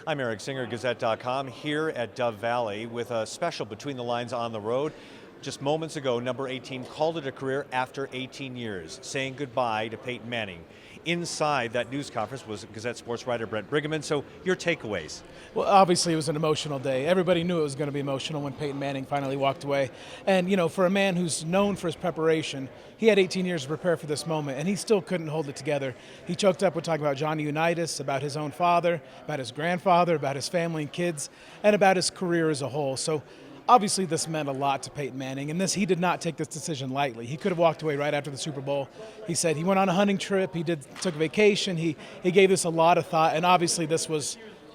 I'm Eric Singer, Gazette.com, here at Dove Valley with a special Between the Lines on the road. Just moments ago, number 18 called it a career after 18 years, saying goodbye to Peyton Manning. Inside that news conference was Gazette sports writer Brent Briggeman. So your takeaways? Well, obviously it was an emotional day. Everybody knew it was going to be emotional when Peyton Manning finally walked away. And, you know, for a man who's known for his preparation, he had 18 years to prepare for this moment, and he still couldn't hold it together. He choked up with talking about Johnny Unitas, about his own father, about his grandfather, about his family and kids, and about his career as a whole. So obviously this meant a lot to Peyton Manning, and he did not take this decision lightly. He could have walked away right after the Super Bowl. He said he went on a hunting trip, took a vacation, he gave this a lot of thought, and obviously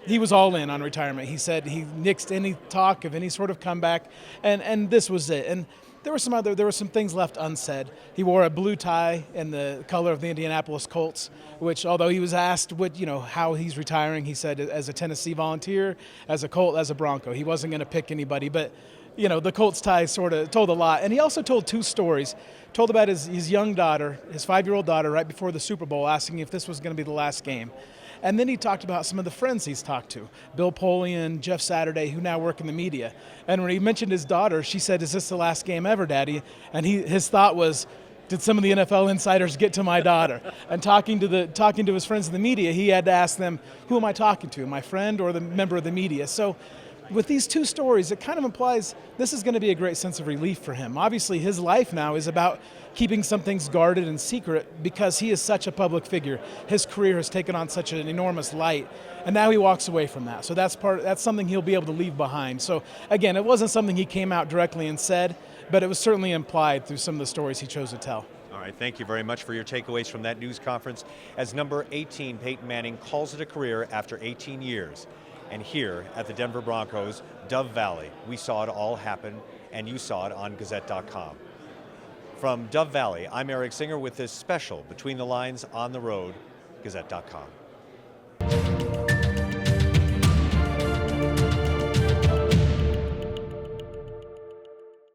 he was all in on retirement. He said he nixed any talk of any sort of comeback, and this was it. And there were some things left unsaid. He wore a blue tie in the color of the Indianapolis Colts, which, although he was asked how he's retiring, he said as a Tennessee Volunteer, as a Colt, as a Bronco. He wasn't going to pick anybody, but the Colts tie sort of told a lot. And he also told two stories. Told about his young daughter, his 5-year-old daughter, right before the Super Bowl, asking if this was going to be the last game. And then he talked about some of the friends he's talked to, Bill Polian, Jeff Saturday, who now work in the media. And when he mentioned his daughter, she said, "Is this the last game ever, Daddy?" And his thought was, did some of the NFL insiders get to my daughter? And talking to his friends in the media, he had to ask them, who am I talking to, my friend or the member of the media? So with these two stories, it kind of implies this is going to be a great sense of relief for him. Obviously, his life now is about keeping some things guarded and secret because he is such a public figure. His career has taken on such an enormous light, and now he walks away from that. So that's something he'll be able to leave behind. So again, it wasn't something he came out directly and said, but it was certainly implied through some of the stories he chose to tell. All right, thank you very much for your takeaways from that news conference as number 18, Peyton Manning, calls it a career after 18 years. And here at the Denver Broncos, Dove Valley, we saw it all happen, and you saw it on Gazette.com. From Dove Valley, I'm Eric Singer with this special Between the Lines on the road, Gazette.com.